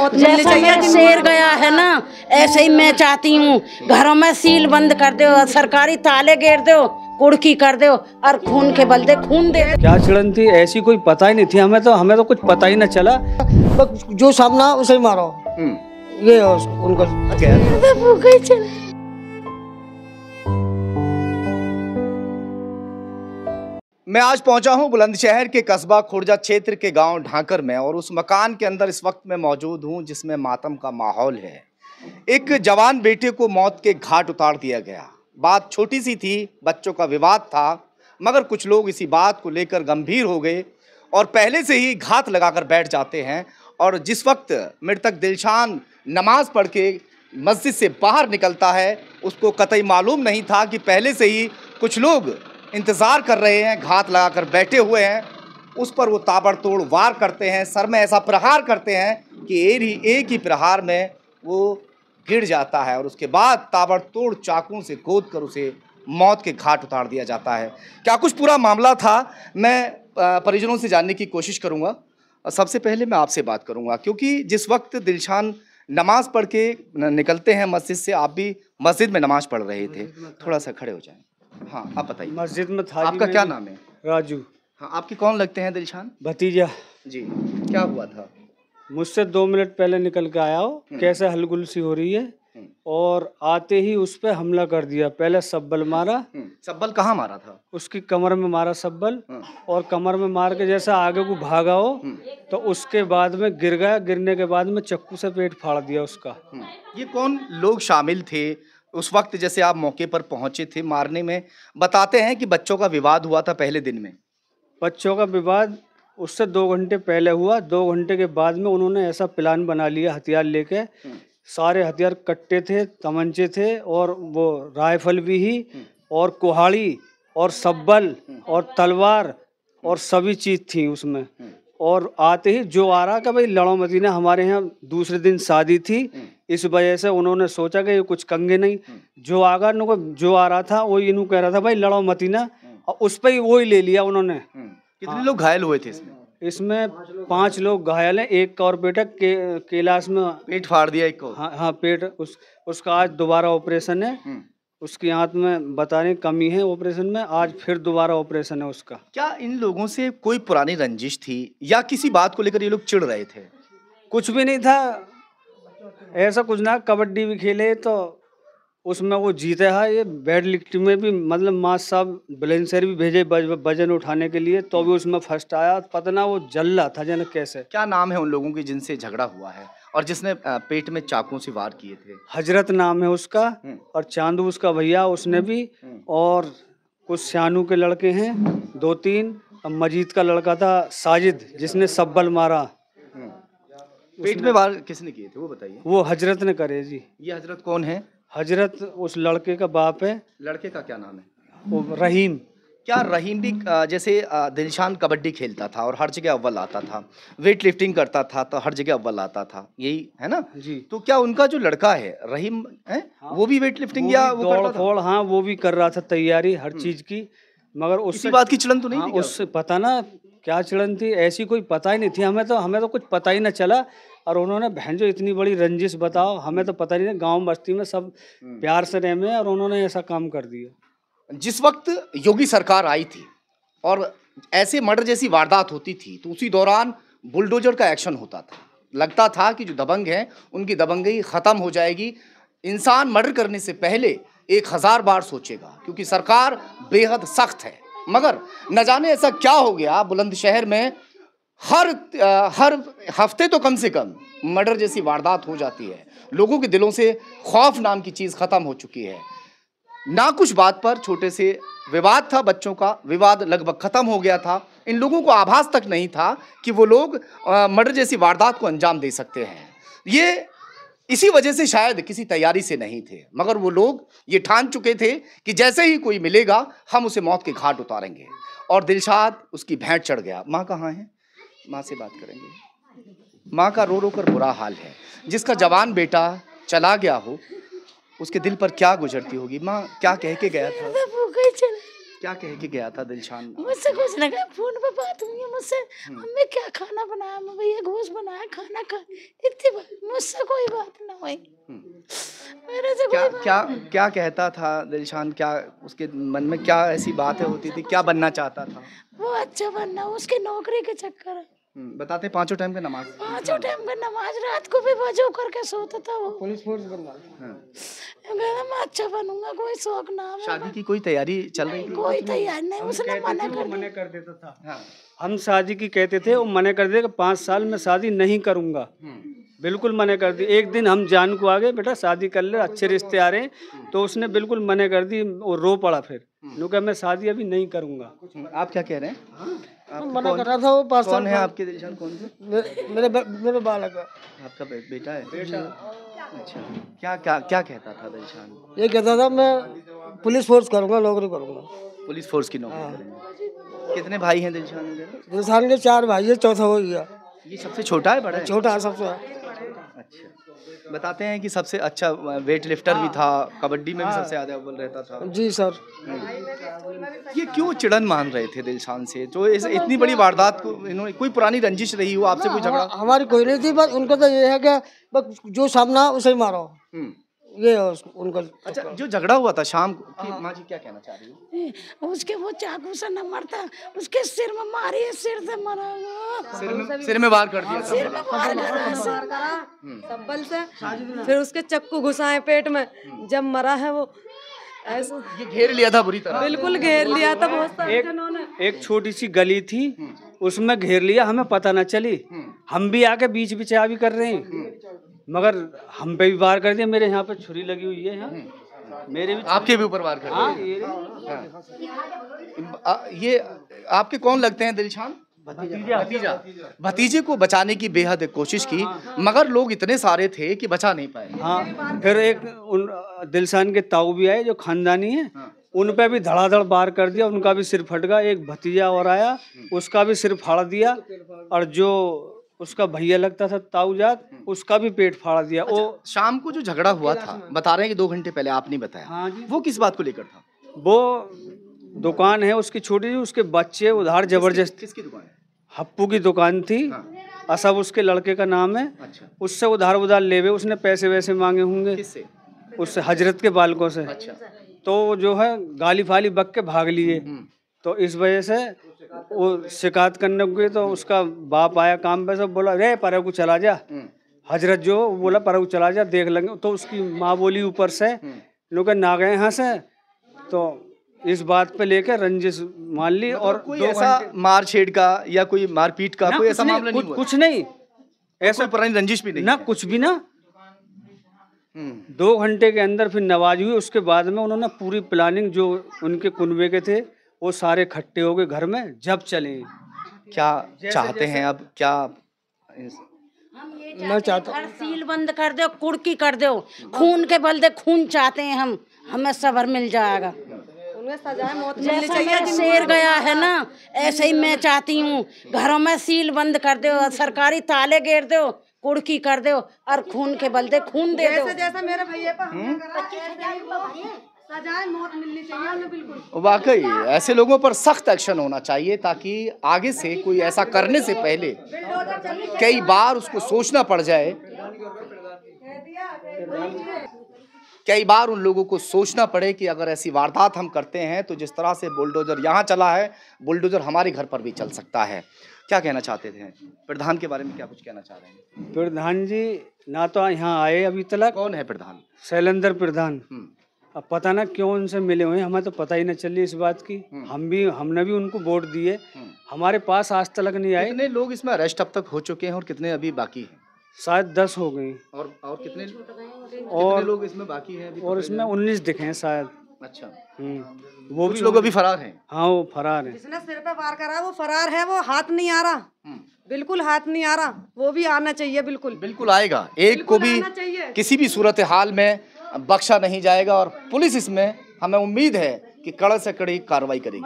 मौत मिलनी चाहिए। शेर गया है ना, ऐसे ही मैं चाहती हूँ घरों में सील बंद कर दो, सरकारी ताले घेर दो, कुड़की कर दो और खून के बलदे खून दे दो। क्या चिड़न थी ऐसी कोई पता ही नहीं थी, हमें तो कुछ पता ही न चला। जो सामना उसे ही मारो, ये उनका मैं आज पहुंचा हूं बुलंदशहर के कस्बा खुर्जा क्षेत्र के गांव ढांकर में और उस मकान के अंदर इस वक्त मैं मौजूद हूं जिसमें मातम का माहौल है। एक जवान बेटे को मौत के घाट उतार दिया गया। बात छोटी सी थी, बच्चों का विवाद था, मगर कुछ लोग इसी बात को लेकर गंभीर हो गए और पहले से ही घात लगाकर बैठ जाते हैं। और जिस वक्त मृतक दिलशान नमाज पढ़ के मस्जिद से बाहर निकलता है, उसको कतई मालूम नहीं था कि पहले से ही कुछ लोग इंतज़ार कर रहे हैं, घात लगाकर बैठे हुए हैं। उस पर वो ताबड़तोड़ वार करते हैं, सर में ऐसा प्रहार करते हैं कि एक ही प्रहार में वो गिर जाता है और उसके बाद ताबड़तोड़ चाकुओं से गोद कर उसे मौत के घाट उतार दिया जाता है। क्या कुछ पूरा मामला था, मैं परिजनों से जानने की कोशिश करूँगा। सबसे पहले मैं आपसे बात करूँगा क्योंकि जिस वक्त दिलशान नमाज पढ़ के निकलते हैं मस्जिद से, आप भी मस्जिद में नमाज पढ़ रहे थे, थोड़ा सा खड़े हो जाएं। हाँ, आप बताइए। मस्जिद में था। आपका क्या नाम है? राजू। हाँ, आपके कौन लगते हैं दिलशान? भतीजा जी। क्या हुआ था? मुझसे 2 मिनट पहले निकल के आया हो, कैसे हलगुल सी हो रही है और आते ही उस पे हमला कर दिया। पहले सब्बल मारा। सब्बल कहाँ मारा था? उसकी कमर में मारा सब्बल, और कमर में मार के जैसा आगे को भागा हो तो उसके बाद में गिर गया। गिरने के बाद में चक्कू से पेट फाड़ दिया उसका। ये कौन लोग शामिल थे उस वक्त जैसे आप मौके पर पहुंचे थे मारने में? बताते हैं कि बच्चों का विवाद हुआ था पहले दिन में। बच्चों का विवाद उससे 2 घंटे पहले हुआ। 2 घंटे के बाद में उन्होंने ऐसा प्लान बना लिया, हथियार लेके, सारे हथियार, कट्टे थे, तमंचे थे और वो राइफल भी ही और कुहाड़ी और सब्बल और तलवार और सभी चीज़ थी उसमें। और आते ही जो आ रहा कि भाई लड़ो मती ना, हमारे यहाँ दूसरे दिन शादी थी, इस वजह से उन्होंने सोचा कि ये कुछ कंगे नहीं। जो आगा इनको जो आ रहा था वो इन्हों कह रहा था भाई लड़ो मती ना, और उस पर ही वो ही ले लिया उन्होंने। कितने लोग घायल हुए थे इसमें? इसमें 5 लोग घायल हैं। एक का और बेटा कैलाश में पेट फाड़ दिया एक को। हाँ, पेट उसका आज दोबारा ऑपरेशन है। उसकी आंत में बताने कमी है ऑपरेशन में, आज फिर दोबारा ऑपरेशन है उसका। क्या इन लोगों से कोई पुरानी रंजिश थी या किसी बात को लेकर ये लोग चिढ़ रहे थे? कुछ भी नहीं था, ऐसा कुछ ना। कबड्डी भी खेले तो उसमें वो जीते है। ये वेट लिफ्टिंग में भी मतलब मास साहब बुलंदशहर भी भेजे वजन उठाने के लिए, तो भी उसमें फर्स्ट आया। पता ना वो जल रहा था जन कैसे। क्या नाम है उन लोगों की जिनसे झगड़ा हुआ है और जिसने पेट में चाकू से वार किए थे? हजरत नाम है उसका, और चांदू उसका भैया, उसने भी, और कुछ श्यानू के लड़के हैं 2-3। मजीद का लड़का था साजिद जिसने सब्बल मारा। पेट में वार किसने किए थे वो बताइए। वो हजरत ने करे जी। ये हजरत कौन है? हजरत उस लड़के का बाप है। लड़के का क्या नाम है? वो रहीम। क्या रहीम भी जैसे दिलशान कबड्डी खेलता था और हर जगह अव्वल आता था, वेट लिफ्टिंग करता था तो हर जगह अव्वल आता था, यही है ना जी? तो क्या उनका जो लड़का है रहीम है, हाँ, वो भी वेट लिफ्टिंग या वो दौड़ फोड़, हाँ वो भी कर रहा था तैयारी हर चीज की, मगर उससे बात की चिड़न तो नहीं थी? उससे पता ना क्या चिड़न थी, ऐसी कोई पता ही नहीं थी। हमें तो कुछ पता ही ना चला। और उन्होंने बहन जो इतनी बड़ी रंजिश, बताओ, हमें तो पता नहीं। गांव बस्ती में सब प्यार से रहे में, और उन्होंने ऐसा काम कर दिया। जिस वक्त योगी सरकार आई थी और ऐसे मर्डर जैसी वारदात होती थी तो उसी दौरान बुलडोजर का एक्शन होता था। लगता था कि जो दबंग हैं उनकी दबंगई ख़त्म हो जाएगी। इंसान मर्डर करने से पहले 1000 बार सोचेगा क्योंकि सरकार बेहद सख्त है। मगर न जाने ऐसा क्या हो गया, बुलंदशहर में हर हफ्ते तो कम से कम मर्डर जैसी वारदात हो जाती है। लोगों के दिलों से खौफ नाम की चीज़ ख़त्म हो चुकी है। ना कुछ बात पर छोटे से विवाद था, बच्चों का विवाद लगभग ख़त्म हो गया था। इन लोगों को आभास तक नहीं था कि वो लोग मर्डर जैसी वारदात को अंजाम दे सकते हैं। ये इसी वजह से शायद किसी तैयारी से नहीं थे, मगर वो लोग ये ठान चुके थे कि जैसे ही कोई मिलेगा हम उसे मौत के घाट उतारेंगे। और दिलशाद उसकी भेंट चढ़ गया। माँ कहाँ है? माँ से बात करेंगे। माँ का रो रो कर बुरा हाल है। जिसका जवान बेटा चला गया हो उसके दिल पर क्या गुजरती होगी। माँ क्या कह के गया था? क्या कह के गया था दिलशान? मुझसे कुछ नहीं कहा, फोन पे बात हुई है मुझसे। मम्मी क्या खाना बनाया? मैं भैया गोश्त बनाया, खाना खा। इतनी बात मुझसे कोई बात ना हुई, मेरे से क्या कोई क्या क्या कहता था दिलशान? क्या उसके मन में क्या ऐसी बातें होती थी? क्या बनना चाहता था? वो अच्छा बनना, उसके नौकरी के चक्कर है। बताते 5 टाइम का नमाज। 5 टाइम का नमाज रात को भी वजू करके सोता था वो। पुलिस फोर्स बनना। कहता मैं अच्छा बनूंगा, कोई शौक ना है। शादी की कोई तैयारी चल रही थी? कोई तैयार नहीं, उसने मना कर दिया। मना कर देता था। हाँ। हम शादी की कहते थे, वो मना कर दिया कि 5 साल में शादी नहीं करूंगा, बिल्कुल मना कर दी। एक दिन हम जान को आ गए, बेटा शादी कर ले, अच्छे रिश्ते आ रहे हैं, तो उसने बिल्कुल मना कर दी। वो रो पड़ा फिर, कहा मैं शादी अभी नहीं करूंगा। आप क्या कह रहे हैं? मना कर रहा था वो 5 साल। कौन है आपके दिलशान? कौन से? मेरे बालक है। आपका बेटा है? अच्छा, क्या क्या क्या कहता था दिलशान? ये कहता था मैं पुलिस फोर्स करूंगा, नौकरी करूंगा। पुलिस फोर्स की नौकरी करेंगे। कितने भाई हैं दिलशान वगैरह? दिलशान के 4 भाई है, चौथा हो गया। ये सबसे छोटा है, बड़ा है? छोटा है सबसे। अच्छा, बताते हैं कि सबसे अच्छा वेट लिफ्टर भी था, कबड्डी में भी सबसे ज्यादा अव्वल रहता था। जी सर। ये क्यों चिड़न मान रहे थे दिलशान से? तो इस इतनी बड़ी वारदात को इन्होंने, कोई पुरानी रंजिश रही हो आपसे, कोई झगड़ा? हमारी कोई नहीं थी, बस उनको तो ये है कि बस जो सामना उसे ही मारो, ये है उनका। अच्छा, जो झगड़ा हुआ था शाम को, माँ जी क्या कहना चाह रही हो? उसके वो चाकू से न मरता, उसके सिर में मारी है, सिर से मरा वो। सिर में वार कर दिया? सिर में वार करा सब्बल से, फिर उसके चक्कू घुसाए पेट में, जब मरा है वो ऐसा ये घेर लिया था बुरी तरह? बिल्कुल घेर लिया था बहुत सारे जनों ने। एक छोटी सी गली थी, उसमें घेर लिया, हमें पता न चली। हम भी आके बीच बिचा भी कर रहे हैं, मगर हम पे भी वार कर दिया। मेरे यहाँ पे छुरी लगी हुई है, यहाँ मेरे भी। आपके भी ऊपर वार कर हाँ, दिया? ये आपके कौन लगते हैं दिलशान? भतीजा। भतीजे को बचाने की बेहद कोशिश की, मगर लोग इतने सारे थे कि बचा नहीं पाए। हाँ, फिर एक दिलशान के ताऊ भी आए जो खानदानी है, उन पे भी धड़ाधड़ वार कर दिया, उनका भी सिर फट गया। एक भतीजा और आया, उसका भी सिर फाड़ दिया, और जो उसका भैया लगता था ताऊजात, उसका भी पेट फाड़ दिया। अच्छा, वो शाम को जो झगड़ा हुआ था, बता रहे हैं कि 2 घंटे पहले, आपने बताया। हाँ जी। वो किस बात को लेकर था? वो दुकान है उसकी छोटी सी, उसके बच्चे उधार जबरदस्त। किसकी दुकान है? हप्पू की दुकान थी। असब उसके लड़के का नाम है। अच्छा। उससे उधार ले हुए, उसने पैसे वैसे मांगे होंगे किससे? उससे, हजरत के बालकों से। अच्छा। तो जो है गाली फाली बक के भाग लिए। तो इस वजह से वो शिकायत करने गए, तो उसका बाप आया काम पे, सब बोला रे परे को चला जा। हजरत जो बोला परे को चला जा, देख लेंगे। तो उसकी माँ बोली ऊपर से, लोग ना गए यहाँ से। तो इस बात पे लेकर रंजिश मान ली। और कोई ऐसा मारछेड़ का या कोई मारपीट का कोई ऐसा मामला नहीं हुआ? कुछ नहीं, ऐसा पुरानी रंजिश भी नहीं ना, कुछ भी ना। 2 घंटे के अंदर फिर नवाज हुई। उसके बाद में उन्होंने पूरी प्लानिंग, जो उनके कुनबे के थे, वो सारे इकट्ठे हो गए घर में। जब चले क्या चाहते हैं अब? क्या मैं चाहता हर सील बंद कर दो, कुर्की कर दो, खून के बलदे खून चाहते हैं हम, हमें सबर मिल जाएगा। उन्हें सजाए मौत मिलनी जैसा चाहिए। मेरा शेर गया है ना, ऐसे ही मैं चाहती हूँ घरों में सील बंद कर दो, सरकारी ताले घेर दो, कुर्की कर दो, और खून के बलदे खून दे दो। जैसा मेरे भैया पर सजाए मौत मिलनी चाहिए उन्हें बिल्कुल। वाकई ऐसे लोगों पर सख्त एक्शन होना चाहिए, ताकि आगे से कोई ऐसा करने से पहले कई बार उसको सोचना पड़ जाए। कई बार उन लोगों को सोचना पड़े कि अगर ऐसी वारदात हम करते हैं, तो जिस तरह से बुलडोजर यहाँ चला है, बुलडोजर हमारे घर पर भी चल सकता है। क्या कहना चाहते थे प्रधान के बारे में? क्या कुछ कहना चाह रहे हैं? प्रधान जी ना तो यहाँ आए अभी तक। कौन है प्रधान? शैलेंद्र प्रधान। अब पता ना क्यों उनसे मिले हुए, हमें तो पता ही नहीं चली इस बात की। हमने भी उनको वोट दिए, हमारे पास आज तक नहीं आए। कितने लोग इसमें अरेस्ट अब तक हो चुके हैं और कितने अभी बाकी हैं? शायद 10 हो गई। और कितने लोग इसमें बाकी हैं अभी? और इसमें 19 दिखे हैं शायद। अच्छा। वो कुछ भी लोग अभी फरार हैं। हाँ, वो फरार है। जिसने सिर पे वार करा वो फरार है, वो हाथ नहीं आ रहा, बिल्कुल हाथ नहीं आ रहा, वो भी आना चाहिए। बिल्कुल बिल्कुल आएगा, एक को भी आना चाहिए। किसी भी सूरत हाल में बख्शा नहीं जाएगा, और पुलिस इसमें हमें उम्मीद है कि कड़े से कड़ी कार्रवाई करेगी।